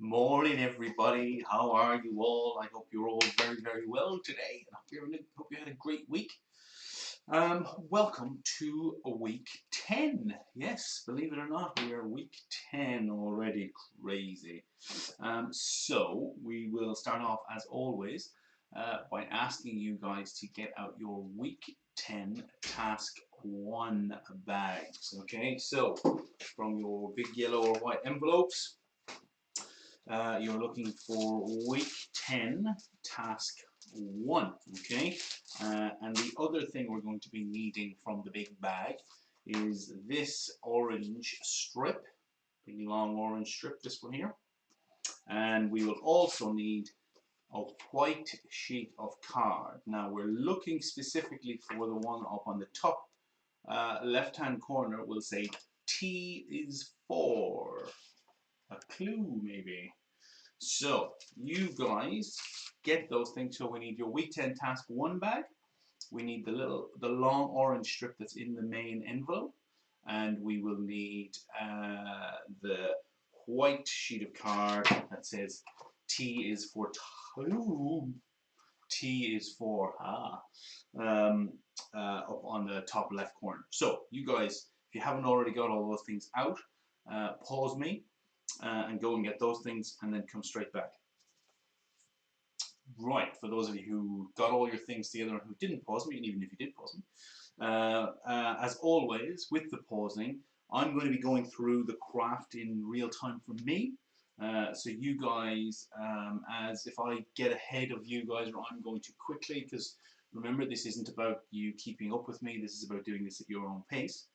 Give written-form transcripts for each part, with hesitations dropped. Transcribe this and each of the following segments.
Morning, everybody. How are you all? I hope you're all very, very well today. And hope you had a great week. Welcome to week 10. Yes, believe it or not, we are week 10 already. Crazy. So we will start off as always by asking you guys to get out your week 10 task 1 bags. Okay, so from your big yellow or white envelopes. You're looking for week 10 task 1, okay? And the other thing we're going to be needing from the big bag is this orange strip, big long orange strip, this one here. And we will also need a white sheet of card. Now we're looking specifically for the one up on the top left-hand corner. Will say T is for. A clue maybe. So you guys get those things. So we need your week 10 task 1 bag. We need the long orange strip that's in the main envelope, and we will need the white sheet of card that says T is for T is for up on the top left corner. So you guys, if you haven't already got all those things out, pause me. And go and get those things and then come straight back. Right, for those of you who got all your things together and who didn't pause me, and even if you did pause me, as always, with the pausing, I'm going to be going through the craft in real time for me. So you guys, as if I get ahead of you guys, I'm going to quickly, because remember, this isn't about you keeping up with me, this is about doing this at your own pace.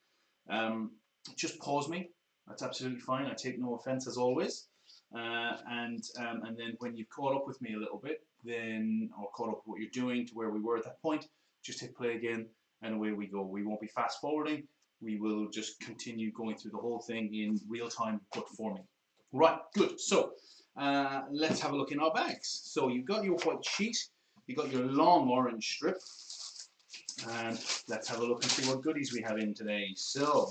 Just pause me. That's absolutely fine. I take no offense as always. And then when you've caught up with me a little bit, or caught up with what you're doing to where we were at that point, just hit play again and away we go. We won't be fast forwarding. We will just continue going through the whole thing in real time, but for me. Right, good. So let's have a look in our bags. So you've got your white sheet, you've got your long orange strip, and let's have a look and see what goodies we have in today. So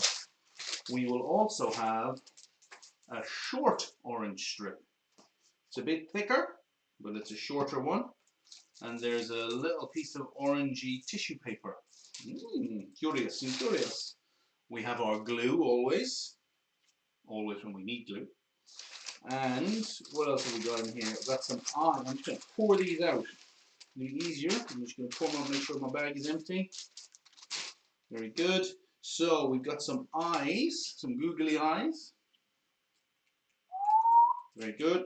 we will also have a short orange strip. It's a bit thicker, but it's a shorter one. And there's a little piece of orangey tissue paper. Curious and curious. We have our glue always when we need glue. And what else have we got in here? I've got some I'm just going to pour these out. It'll be easier. I'm just going to pour them out, make sure my bag is empty. Very good. So we've got some eyes, some googly eyes. Very good.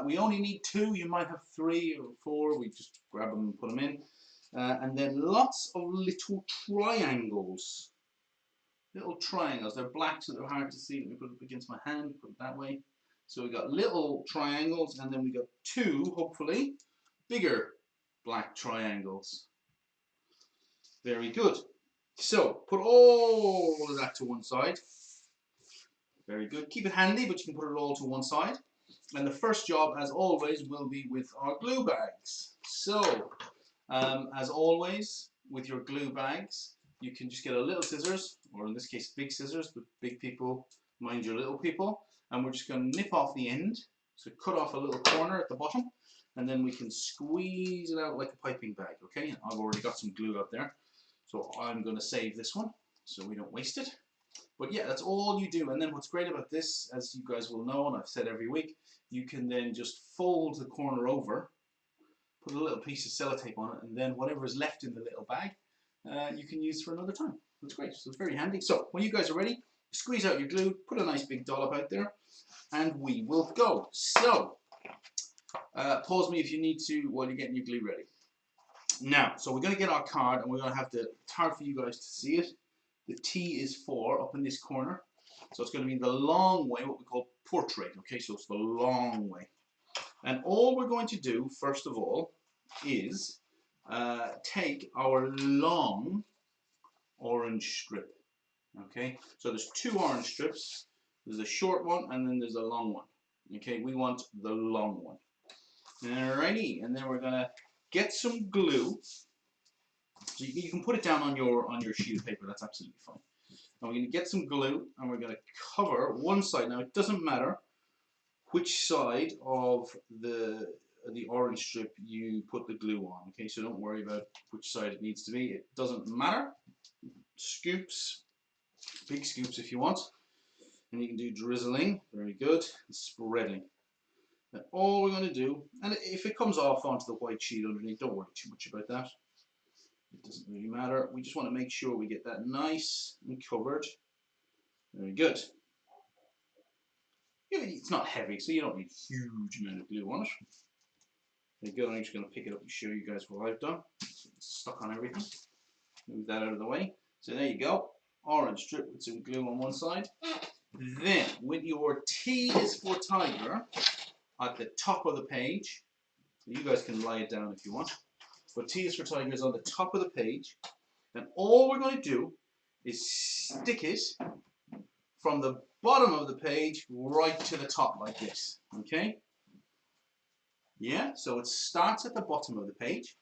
We only need 2. You might have 3 or 4. We just grab them and put them in. And then lots of little triangles. Little triangles. They're black, so they're hard to see. Let me put it up against my hand. Put it that way. So we got little triangles, and then we got 2, hopefully, bigger black triangles. Very good. So put all of that to one side. Very good. Keep it handy, but you can put it all to one side. And the first job, as always, will be with our glue bags. So, as always, with your glue bags, you can just get a little scissors, or in this case, big scissors, but big people mind your little people. And we're just going to nip off the end. So cut off a little corner at the bottom, and then we can squeeze it out like a piping bag, okay? And I've already got some glue out there. So I'm going to save this one so we don't waste it. But yeah, that's all you do. And then what's great about this, as you guys will know, and I've said every week, you can then just fold the corner over, put a little piece of sellotape on it, and then whatever is left in the little bag, you can use for another time. That's great. So it's very handy. So when you guys are ready, squeeze out your glue, put a nice big dollop out there, and we will go. So pause me if you need to while you're getting your glue ready. Now, so we're going to get our card, and we're going to have it's hard for you guys to see it. The T is for up in this corner. So it's going to be the long way, what we call portrait. Okay, so it's the long way. And all we're going to do, first of all, is take our long orange strip. Okay, so there's 2 orange strips. There's a short one, and then there's a long one. Okay, we want the long one. Alrighty, and then we're going to get some glue. So you can put it down on your sheet of paper. That's absolutely fine. And we're going to get some glue, and we're going to cover one side. Now it doesn't matter which side of the orange strip you put the glue on. Okay, so don't worry about which side it needs to be. It doesn't matter. Scoops, big scoops if you want. And you can do drizzling, very good, and spreading. And all we're going to do, and if it comes off onto the white sheet underneath, don't worry too much about that. It doesn't really matter. We just want to make sure we get that nice and covered. Very good. It's not heavy, so you don't need a huge amount of glue on it. Very good. I'm just going to pick it up and show you guys what I've done. So it's stuck on everything. Move that out of the way. So there you go. Orange strip with some glue on one side. Then, with your T is for Tiger at the top of the page, so you guys can lie it down if you want, but T is for Tiger is on the top of the page, and all we're going to do is stick it from the bottom of the page right to the top like this, okay? Yeah, so it starts at the bottom of the page,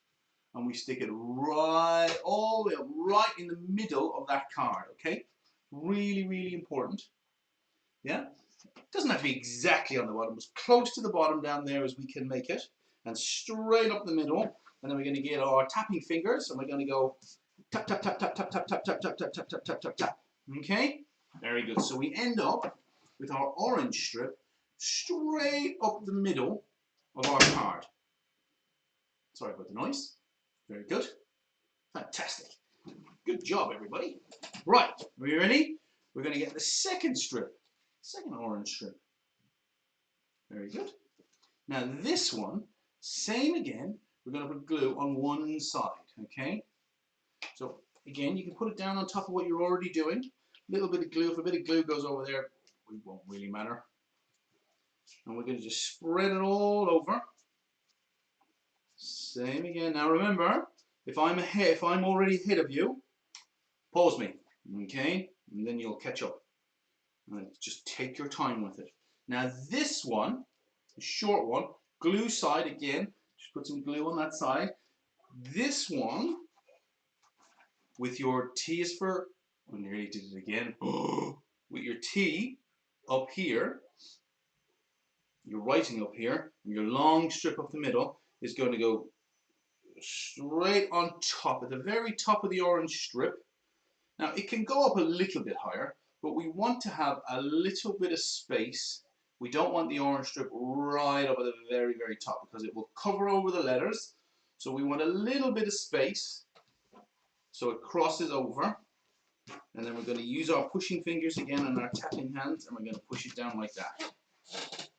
and we stick it right, all the way up, right in the middle of that card, okay? Really, really important. Yeah, it doesn't have to be exactly on the bottom, as close to the bottom down there as we can make it, and straight up the middle. And then we're going to get our tapping fingers, and we're going to go tap, tap, tap, tap, tap, tap, tap, tap, tap, tap, tap, tap, tap, tap, tap. Okay, very good. So we end up with our orange strip straight up the middle of our card. Sorry about the noise. Very good. Fantastic. Good job, everybody. Right, are you ready? We're going to get the second strip. Second orange strip. Very good. Now this one, same again, we're going to put glue on one side, okay? So again, you can put it down on top of what you're already doing. A little bit of glue, if a bit of glue goes over there, it won't really matter. And we're going to just spread it all over. Same again. Now remember, if I'm already ahead of you, pause me, okay? And then you'll catch up. And just take your time with it. Now this one, the short one, glue side again. Just put some glue on that side. This one, with your T is for, I nearly did it again. With your T up here, your writing up here, and your long strip up the middle is going to go straight on top, at the very top of the orange strip. Now it can go up a little bit higher, but we want to have a little bit of space. We don't want the orange strip right up at the very, very top because it will cover over the letters. So we want a little bit of space so it crosses over. And then we're going to use our pushing fingers again and our tapping hands, and we're going to push it down like that.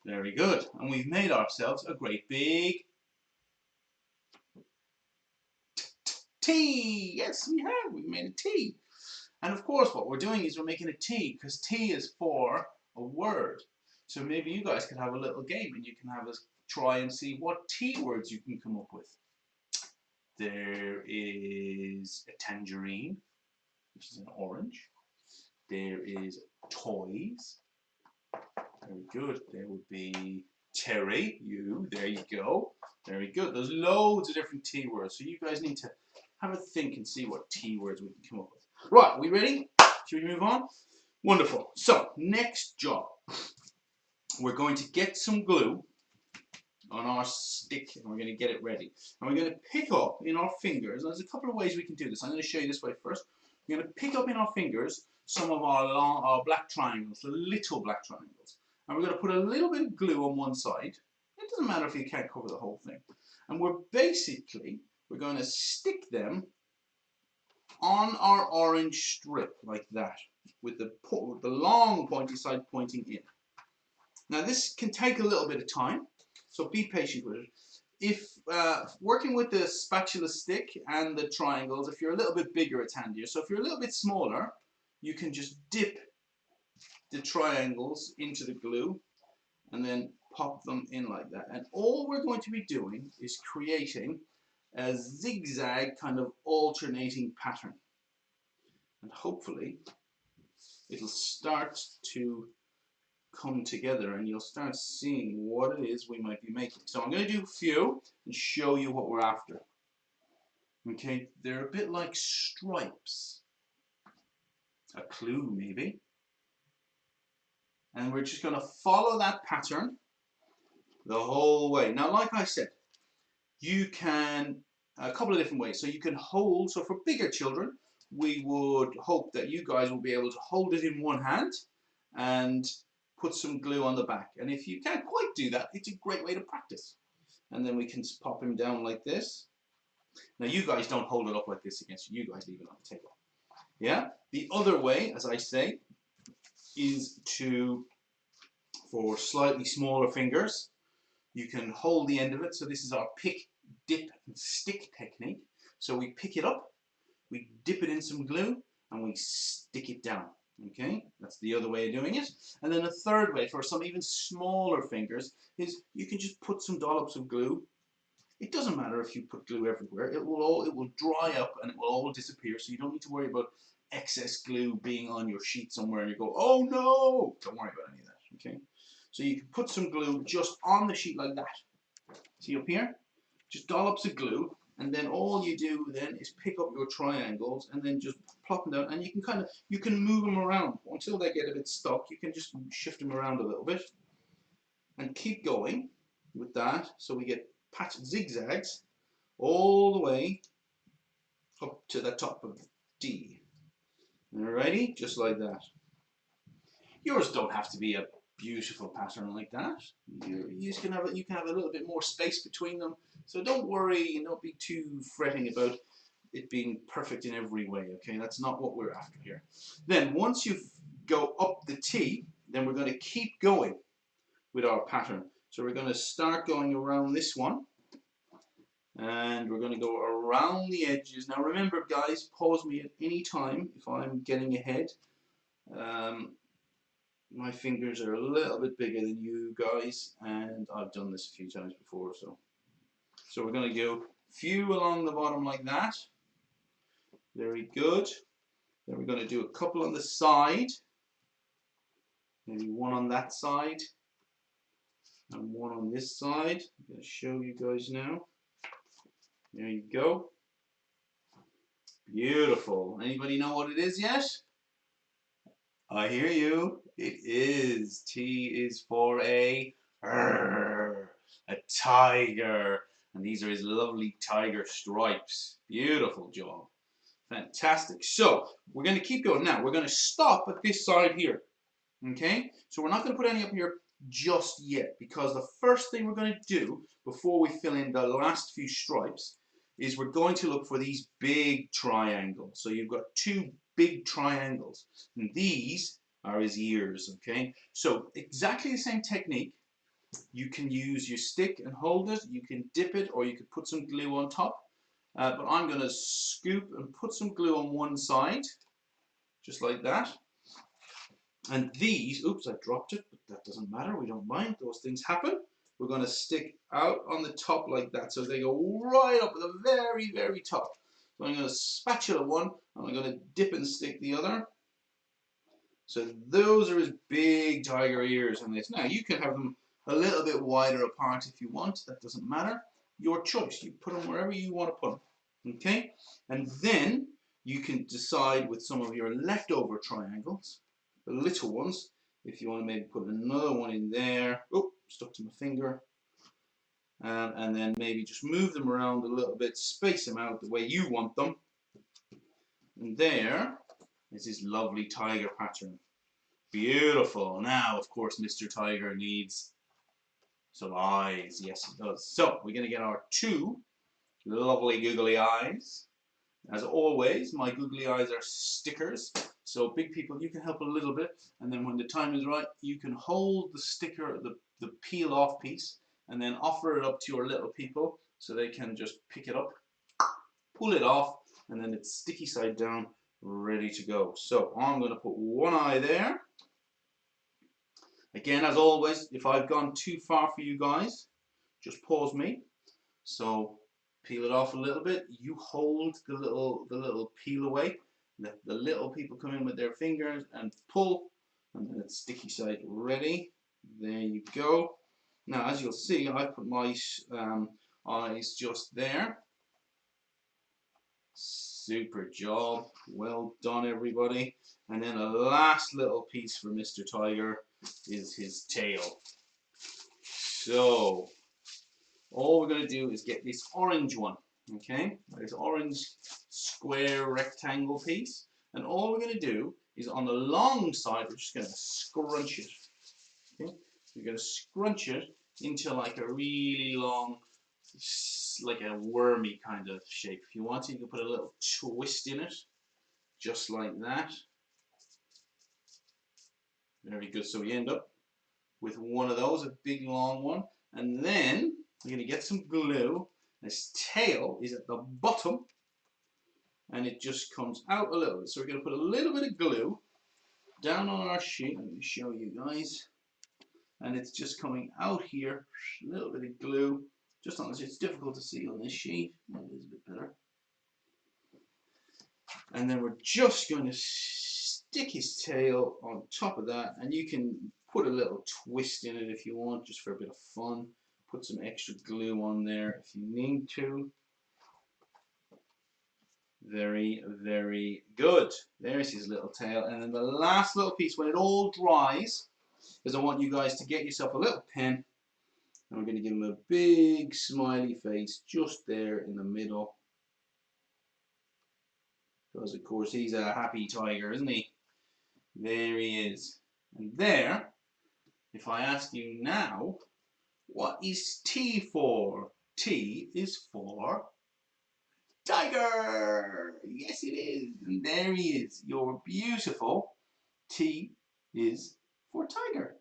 Very good. And we've made ourselves a great big T. Yes, we have. We've made a T. And of course, what we're doing is we're making a T because T is for a word. So maybe you guys can have a little game and you can have us try and see what T words you can come up with. There is a tangerine, which is an orange. There is toys. Very good. There would be Terry, you. There you go. Very good. There's loads of different T words. So you guys need to have a think and see what T words we can come up with. Right, we ready? Should we move on? Wonderful. So, next job. We're going to get some glue on our stick and we're going to get it ready. And we're going to pick up in our fingers, and there's a couple of ways we can do this. I'm going to show you this way first. We're going to pick up in our fingers some of our black triangles, the little black triangles. And we're going to put a little bit of glue on one side. It doesn't matter if you can't cover the whole thing. And we're going to stick them on our orange strip like that, with the long pointy side pointing in. Now this can take a little bit of time, so be patient with it. If working with the spatula stick and the triangles, if you're a little bit bigger, it's handier. So if you're a little bit smaller, you can just dip the triangles into the glue and then pop them in like that. And all we're going to be doing is creating a zigzag kind of alternating pattern. And hopefully it'll start to come together and you'll start seeing what it is we might be making. So I'm going to do a few and show you what we're after. Okay, they're a bit like stripes. A clue maybe. And we're just going to follow that pattern the whole way. Now, like I said, you can, a couple of different ways. So you can hold, so for bigger children, we would hope that you guys will be able to hold it in one hand and put some glue on the back. And if you can't quite do that, it's a great way to practice. And then we can pop him down like this. Now you guys don't hold it up like this against you. You guys leave it on the table. Yeah? The other way, as I say, is to, for slightly smaller fingers, you can hold the end of it. So this is our pick, dip, and stick technique. So we pick it up, we dip it in some glue, and we stick it down. Okay, that's the other way of doing it. And then a third way, for some even smaller fingers, is you can just put some dollops of glue. It doesn't matter if you put glue everywhere. It will dry up and it will all disappear. So you don't need to worry about excess glue being on your sheet somewhere and you go, oh no! Don't worry about any of that. Okay. So you can put some glue just on the sheet like that. See up here? Just dollops of glue, and then all you do then is pick up your triangles and then just plop them down, and you can move them around until they get a bit stuck. You can just shift them around a little bit and keep going with that, so we get patch zigzags all the way up to the top of D. Alrighty, just like that. Yours don't have to be a beautiful pattern like that. You can have a little bit more space between them. So don't worry and don't be too fretting about it being perfect in every way. Okay, that's not what we're after here. Then once you go up the T, then we're going to keep going with our pattern. So we're going to start going around this one. And we're going to go around the edges. Now remember guys, pause me at any time if I'm getting ahead. My fingers are a little bit bigger than you guys, and I've done this a few times before. So we're going to go few along the bottom like that. Very good. Then we're going to do a couple on the side. Maybe one on that side and one on this side. I'm going to show you guys now. There you go. Beautiful. Anybody know what it is yet? I hear you. It is. T is for a tiger. And these are his lovely tiger stripes. Beautiful job. Fantastic. So we're going to keep going. Now we're going to stop at this side here. Okay? So we're not going to put any up here just yet, because the first thing we're going to do before we fill in the last few stripes is we're going to look for these big triangles. So you've got two big triangles, and these are his ears. Okay, so exactly the same technique. You can use your stick and hold it, you can dip it, or you could put some glue on top, but I'm going to scoop and put some glue on one side just like that. And these, oops, I dropped it, but that doesn't matter, we don't mind, those things happen. We're going to stick out on the top like that, so they go right up at the very, very top. So I'm going to spatula one, and I'm going to dip and stick the other. So those are his big tiger ears on this. Now you can have them a little bit wider apart if you want, that doesn't matter. Your choice, you put them wherever you want to put them. Okay? And then you can decide with some of your leftover triangles, the little ones, if you want to maybe put another one in there. Oh, stuck to my finger. And then maybe just move them around a little bit, space them out the way you want them. And there is his lovely tiger pattern. Beautiful. Now, of course, Mr. Tiger needs some eyes. Yes, he does. So we're going to get our two lovely googly eyes. As always, my googly eyes are stickers. So big people, you can help a little bit, and then when the time is right, you can hold the sticker, the peel off piece, and then offer it up to your little people so they can just pick it up, pull it off, and then it's sticky side down, ready to go. So I'm going to put one eye there. Again, as always, if I've gone too far for you guys, just pause me. So peel it off a little bit. You hold the little peel away. Let the little people come in with their fingers and pull, and then it's sticky side ready. There you go. Now, as you'll see, I put my eyes just there. Super job. Well done, everybody. And then a last little piece for Mr. Tiger is his tail. So all we're going to do is get this orange one, okay? This orange square rectangle piece. And all we're going to do is on the long side, we're just going to scrunch it. Okay? We're going to scrunch it into like a really long, like a wormy kind of shape. If you want to, you can put a little twist in it, just like that. Very good. So we end up with one of those, a big long one. And then we're going to get some glue. This tail is at the bottom, and it just comes out a little bit. So we're going to put a little bit of glue down on our sheet. Let me show you guys. And it's just coming out here, a little bit of glue. Just on this, it's difficult to see on this sheet. It is a bit better. And then we're just going to stick his tail on top of that, and you can put a little twist in it if you want, just for a bit of fun. Put some extra glue on there if you need to. Very, very good. There's his little tail. And then the last little piece, when it all dries, is I want you guys to get yourself a little pen, and we're going to give him a big smiley face just there in the middle. Because of course he's a happy tiger, isn't he? There he is. And there, if I ask you now, what is T for? T is for tiger. Yes, it is. And there he is. You're beautiful. T is for tiger.